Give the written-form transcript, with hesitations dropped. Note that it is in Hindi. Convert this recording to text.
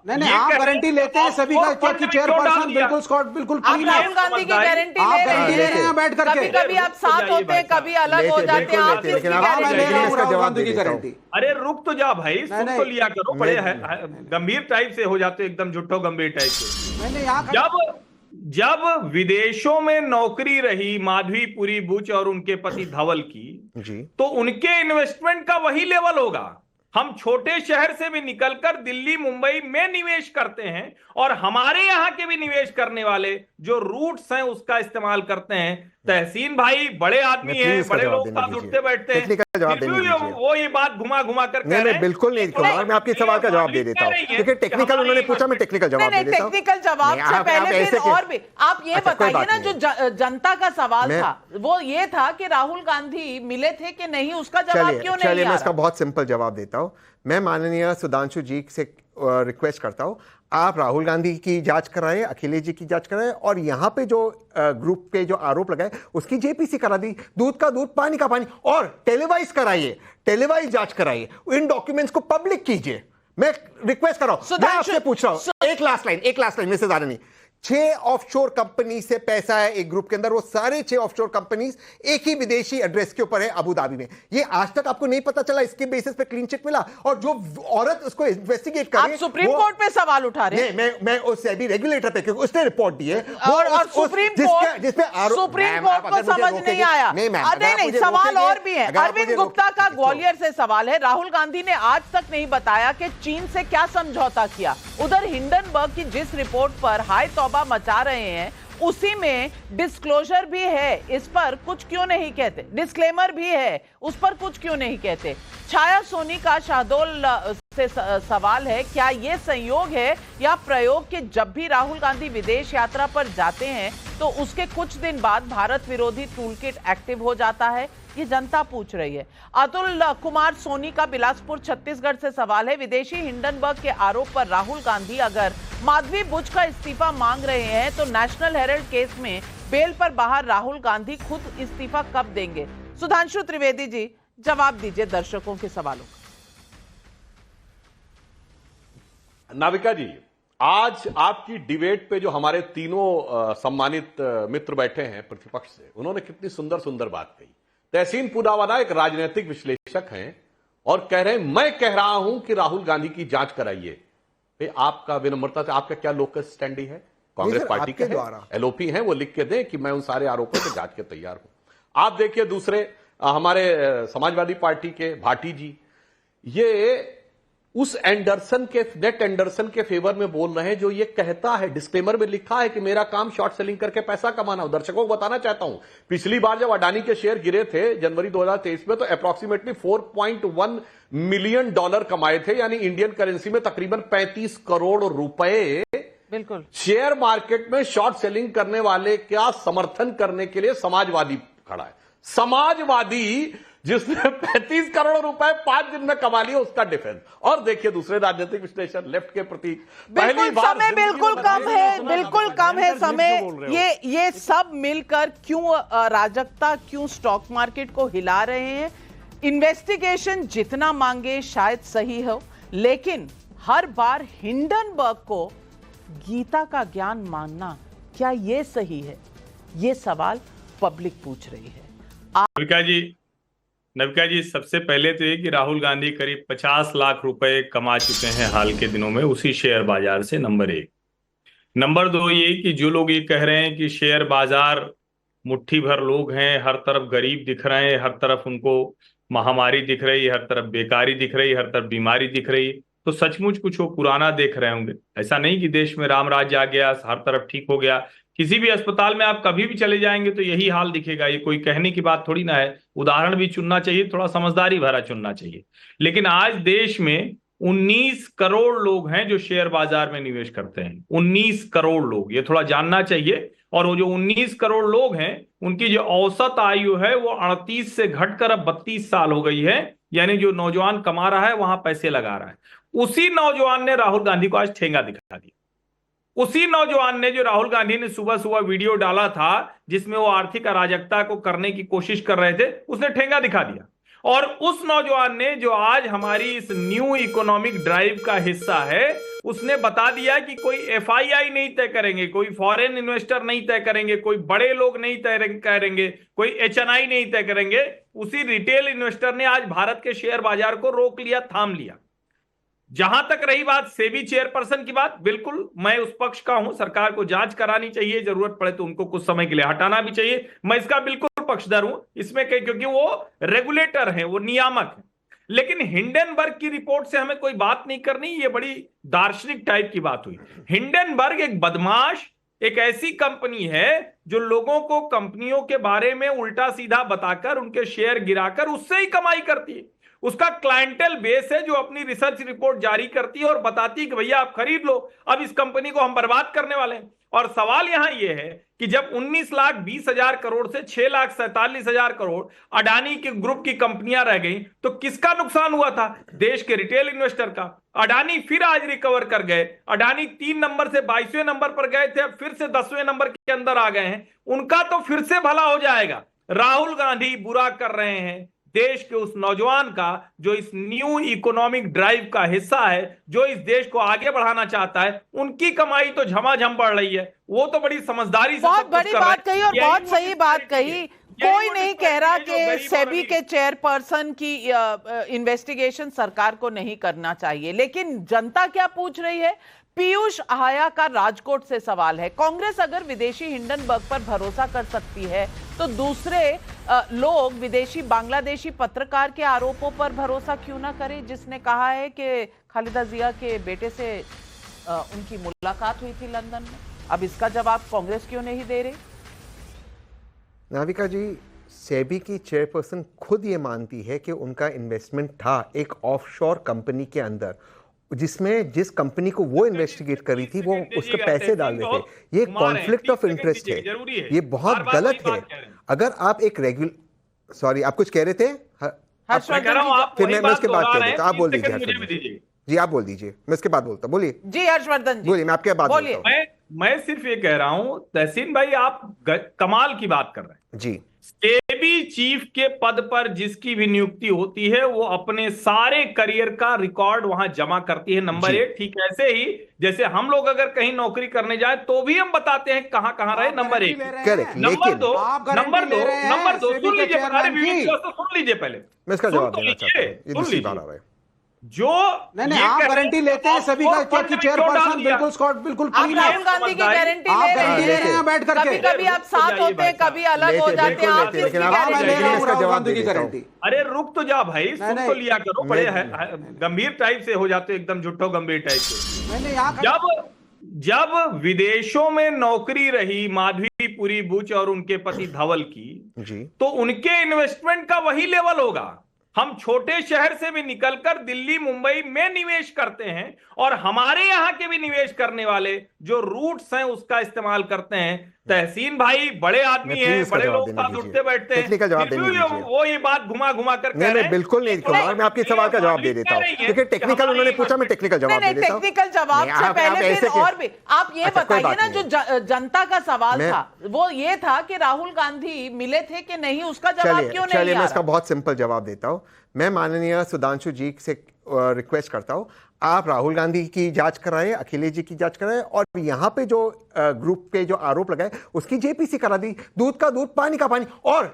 नहीं, आप गारंटी लेते हैं सभी का कि चेयरपर्सन बिल्कुल स्कॉट बिल्कुल आप राहुल गांधी की गारंटी ले रहे हैं बैठ करके। कभी कभी आप साथ होते हैं, कभी अलग हो जाते हैं, आप किसकी गारंटी? अरे रुक तो जा भाई, सुन तो लिया करो, बड़े गंभीर टाइप से हो जाते, एकदम झुट्ठो गंभीर टाइप से। जब विदेशों में नौकरी रही माधवीपुरी बुच और उनके पति धवल की, तो उनके इन्वेस्टमेंट का वही लेवल होगा। हम छोटे शहर से भी निकलकर दिल्ली मुंबई में निवेश करते हैं, और हमारे यहां के भी निवेश करने वाले जो रूट्स हैं उसका इस्तेमाल करते हैं। तहसीन भाई बड़े आदमी हैं, बड़े लोग साथ उठते बैठते हैं, वो ये बात घुमा घुमा कर नहीं, मैं बिल्कुल नहीं कहूंगा, मैं आपके सवाल का जवाब दे देता हूं, क्योंकि टेक्निकल उन्होंने पूछा, मैं टेक्निकल जवाब दे देता हूं। टेक्निकल जवाब से पहले फिर और भी आप ये बताइए ना, जो जनता का सवाल था वो ये था कि राहुल गांधी मिले थे कि नहीं, उसका जवाब क्यों नहीं? चलिए मैं इसका बहुत सिंपल जवाब देता हूं। मैं माननीय सुधांशु जी से रिक्वेस्ट करता हूं, आप राहुल गांधी की जांच कराएं, अखिलेश जी की जांच कराएं, और यहां पे जो ग्रुप के जो आरोप लगाए उसकी जेपीसी करा दी, दूध का दूध पानी का पानी, और टेलीवाइज कराइए, टेलीवाइज जांच कराइए, इन डॉक्यूमेंट्स को पब्लिक कीजिए। मैं रिक्वेस्ट कर रहा हूं, मैं आपसे पूछ रहा हूं, एक लास्ट लाइन में से ज्यादा नहीं। 6 ऑफशोर कंपनी से पैसा है एक ग्रुप के अंदर, वो सारे 6 ऑफशोर कंपनीज एक ही विदेशी एड्रेस के ऊपर है, अबू धाबी में। ये आज तक आपको नहीं पता चला, इसके बेसिस पे क्लीन चिट मिला, और जो औरत उसको इन्वेस्टिगेट कर रही है, आप सुप्रीम कोर्ट पे सवाल उठा रहे हैं। मैं उससे भी रेगुलेटर पे, क्योंकि उसने रिपोर्ट दी है, और सुप्रीम कोर्ट को समझ नहीं आया। नहीं, सवाल और भी है। अरविंद गुप्ता का ग्वालियर से सवाल है, राहुल गांधी ने आज तक नहीं बताया कि चीन से क्या समझौता किया। उधर हिंडनबर्ग की जिस रिपोर्ट पर हाय तौबा मचा रहे हैं, उसी में डिस्क्लोजर भी है, इस पर कुछ क्यों नहीं कहते? डिस्क्लेमर भी है, उस पर कुछ क्यों नहीं कहते? छाया सोनी का शाहदोल से सवाल है, क्या यह संयोग है या प्रयोग कि जब भी राहुल गांधी विदेश यात्रा पर जाते हैं तो उसके कुछ दिन बाद भारत विरोधी टूलकिट एक्टिव हो जाता है? ये जनता पूछ रही है। अतुल कुमार सोनी का बिलासपुर छत्तीसगढ़ से सवाल है, विदेशी हिंडनबर्ग के आरोप पर राहुल गांधी अगर माधवी बुच का इस्तीफा मांग रहे हैं तो नेशनल हेराल्ड केस में बेल पर बाहर राहुल गांधी खुद इस्तीफा कब देंगे? सुधांशु त्रिवेदी जी जवाब दीजिए दर्शकों के सवालों का। नाविका जी, आज आपकी डिबेट पे जो हमारे तीनों सम्मानित मित्र बैठे हैं प्रतिपक्ष से, उन्होंने कितनी सुंदर सुंदर बात कही। तहसीन पुनावाला एक राजनीतिक विश्लेषक हैं और कह रहे हैं, मैं कह रहा हूं कि राहुल गांधी की जांच कराइए। आपका विनम्रता से आपका क्या लोकल स्टैंड है? कांग्रेस पार्टी के एलओपी हैं, वो लिख के दें कि मैं उन सारे आरोपों से जांच के तैयार हूं। आप देखिए दूसरे हमारे समाजवादी पार्टी के भाटी जी, ये उस नेट एंडरसन के फेवर में बोल रहे हैं जो ये कहता है, डिस्क्लेमर में लिखा है कि मेरा काम शॉर्ट सेलिंग करके पैसा कमाना हो। दर्शकों को बताना चाहता हूं, पिछली बार जब अडानी के शेयर गिरे थे जनवरी 2023 में, तो अप्रॉक्सीमेटली $4.1 मिलियन कमाए थे, यानी इंडियन करेंसी में तकरीबन 35 करोड़ रुपए। बिल्कुल, शेयर मार्केट में शॉर्ट सेलिंग करने वाले का समर्थन करने के लिए समाजवादी खड़ा है। समाजवादी जिसने 35 करोड़ रुपए 5 दिन में कमा लिया, उसका डिफेंस। और देखिए दूसरे राजनीतिक विश्लेषण लेफ्ट के प्रति पहली बार समय बिल्कुल कम है समय। ये सब मिलकर क्यों अराजकता, क्यों स्टॉक मार्केट को हिला रहे हैं? इन्वेस्टिगेशन जितना मांगे शायद सही हो, लेकिन हर बार हिंडनबर्ग को गीता का ज्ञान मानना, क्या ये सही है? ये सवाल पब्लिक पूछ रही है। नविका जी, सबसे पहले तो ये कि राहुल गांधी करीब 50 लाख रुपए कमा चुके हैं हाल के दिनों में उसी शेयर बाजार से, नंबर 1। नंबर 2 ये कि जो लोग ये कह रहे हैं कि शेयर बाजार मुट्ठी भर लोग हैं, हर तरफ गरीब दिख रहे हैं, हर तरफ उनको महामारी दिख रही है, हर तरफ बेकारी दिख रही है, हर तरफ बीमारी दिख रही है, तो सचमुच कुछ वो पुराना देख रहे होंगे। ऐसा नहीं कि देश में राम राज्य आ गया, हर तरफ ठीक हो गया। किसी भी अस्पताल में आप कभी भी चले जाएंगे तो यही हाल दिखेगा। ये कोई कहने की बात थोड़ी ना है, उदाहरण भी चुनना चाहिए, थोड़ा समझदारी भरा चुनना चाहिए। लेकिन आज देश में 19 करोड़ लोग हैं जो शेयर बाजार में निवेश करते हैं। 19 करोड़ लोग, ये थोड़ा जानना चाहिए। और वो जो 19 करोड़ लोग हैं, उनकी जो औसत आयु है वो 38 से घटकर अब 32 साल हो गई है। यानी जो नौजवान कमा रहा है वहां पैसे लगा रहा है। उसी नौजवान ने राहुल गांधी को आज ठेंगा दिखा दिया। उसी नौजवान ने, जो राहुल गांधी ने सुबह सुबह वीडियो डाला था जिसमें वो आर्थिक अराजकता को करने की कोशिश कर रहे थे, उसने ठेंगा दिखा दिया। और उस नौजवान ने, जो आज हमारी इस न्यू इकोनॉमिक ड्राइव का हिस्सा है, उसने बता दिया कि कोई एफआईआई नहीं तय करेंगे, कोई फॉरेन इन्वेस्टर नहीं तय करेंगे, कोई बड़े लोग नहीं तय करेंगे, कोई एचएनआई नहीं तय करेंगे। उसी रिटेल इन्वेस्टर ने आज भारत के शेयर बाजार को रोक लिया, थाम लिया। जहां तक रही बात सेबी चेयरपर्सन की बात, बिल्कुल मैं उस पक्ष का हूं, सरकार को जांच करानी चाहिए, जरूरत पड़े तो उनको कुछ समय के लिए हटाना भी चाहिए, मैं इसका बिल्कुल पक्षधर हूं इसमें, क्योंकि वो रेगुलेटर हैं, वो नियामक हैं। लेकिन हिंडनबर्ग की रिपोर्ट से हमें कोई बात नहीं करनी, ये बड़ी दार्शनिक टाइप की बात हुई। हिंडनबर्ग एक बदमाश, एक ऐसी कंपनी है जो लोगों को कंपनियों के बारे में उल्टा सीधा बताकर उनके शेयर गिराकर उससे ही कमाई करती है। उसका क्लाइंटेल बेस है जो अपनी रिसर्च रिपोर्ट जारी करती है और बताती है कि भैया आप खरीद लो, अब इस कंपनी को हम बर्बाद करने वाले हैं। और सवाल यहां यह है कि जब 19,20,000 करोड़ से 6,47,000 करोड़ अडानी के ग्रुप की कंपनियां रह गई, तो किसका नुकसान हुआ था? देश के रिटेल इन्वेस्टर का। अडानी फिर आज रिकवर कर गए, अडानी 3 नंबर से 22वें नंबर पर गए थे, अब फिर से 10वें नंबर के अंदर आ गए हैं, उनका तो फिर से भला हो जाएगा। राहुल गांधी बुरा कर रहे हैं देश के उस नौजवान का जो इस न्यू इकोनॉमिक ड्राइव का हिस्सा है, जो इस देश को आगे बढ़ाना चाहता है। उनकी कमाई तो झमाझम बढ़ रही है, वो तो बड़ी समझदारी से बहुत बड़ी बात कही और बहुत सही बात कही। कोई नहीं कह रहा कि सेबी के चेयरपर्सन की इन्वेस्टिगेशन सरकार को नहीं करना चाहिए, लेकिन जनता क्या पूछ रही है? पीयूष आया का राजकोट से सवाल है, कांग्रेस अगर विदेशी हिंडनबर्ग पर भरोसा कर सकती है तो दूसरे लोग विदेशी बांग्लादेशी पत्रकार के आरोपों पर भरोसा क्यों ना करें, जिसने कहा है कि खालिदा जिया के बेटे से उनकी मुलाकात हुई थी लंदन में। अब इसका जवाब कांग्रेस क्यों नहीं दे रही? नाविका जी, सेबी की चेयरपर्सन खुद ये मानती है कि उनका इन्वेस्टमेंट था एक ऑफशोर कंपनी के अंदर, जिसमें जिस कंपनी को वो इन्वेस्टिगेट करी थी वो उसके पैसे डाल रहे थे। ये कॉन्फ्लिक्ट ऑफ इंटरेस्ट है, ये बहुत गलत है। अगर आप एक सॉरी, आप कुछ कह रहे थे? फिर मैं उसके बाद कह देता, आप बोल दीजिए। जी आप बोल दीजिए, मैं इसके बाद बोलता। बोलिए जी हर्षवर्धन जी, बोलिए, मैं आपके बाद बोलता हूं। मैं सिर्फ ये कह रहा हूं तहसीन भाई, आप कमाल की बात कर रहे हैं जी। सेबी चीफ के पद पर जिसकी भी नियुक्ति होती है वो अपने सारे करियर का रिकॉर्ड वहां जमा करती है, नंबर 1। ठीक ऐसे ही जैसे हम लोग अगर कहीं नौकरी करने जाए तो भी हम बताते हैं कहां कहां रहे, नंबर 1। नंबर दो सुन लीजिए, सुन लीजिए पहले, मैं इसका जवाब देना चाहता हूं, ये दूसरी बार आ रहा है। जो नहीं आप गारंटी लेते हैं सभी का कि चेयरपर्सन बिल्कुल स्कॉट बिल्कुल आप राहुल गांधी की गारंटी ले रहे हैं बैठ करके। कभी कभी आप साथ होते हैं, कभी अलग हो जाते हैं, आप किसकी गारंटी? अरे रुक तो जा भाई, सुन तो लिया करो, बड़े गंभीर टाइप से हो जाते, एकदम झुट्ठो गंभीर टाइप से। जब विदेशों में नौकरी रही माधवीपुरी बुच और उनके पति धवल की, तो उनके इन्वेस्टमेंट का वही लेवल होगा। हम छोटे शहर से भी निकलकर दिल्ली मुंबई में निवेश करते हैं, और हमारे यहां के भी निवेश करने वाले जो रूट्स हैं उसका इस्तेमाल करते हैं। तहसीन भाई बड़े आदमी हैं, बड़े लोग साथ उठते बैठते हैं, वो ये बात घुमा घुमा कर कह रहे हैं। बिल्कुल नहीं कहूंगा, मैं आपके सवाल का जवाब दे देता हूं, क्योंकि टेक्निकल उन्होंने पूछा, मैं टेक्निकल जवाब दे देता हूं। टेक्निकल जवाब से पहले फिर और भी आप ये बताइए ना, जो जनता का सवाल था वो ये था कि राहुल गांधी मिले थे कि नहीं, उसका जवाब क्यों नहीं? चलिए मैं इसका बहुत सिंपल जवाब देता हूं। मैं माननीय सुधांशु जी से रिक्वेस्ट करता हूं, आप राहुल गांधी की जांच कराएं, अखिलेश जी की जांच कराएं, और यहां पे जो ग्रुप के जो आरोप लगाए उसकी जेपीसी करा दी। दूध का दूध, पानी का पानी। और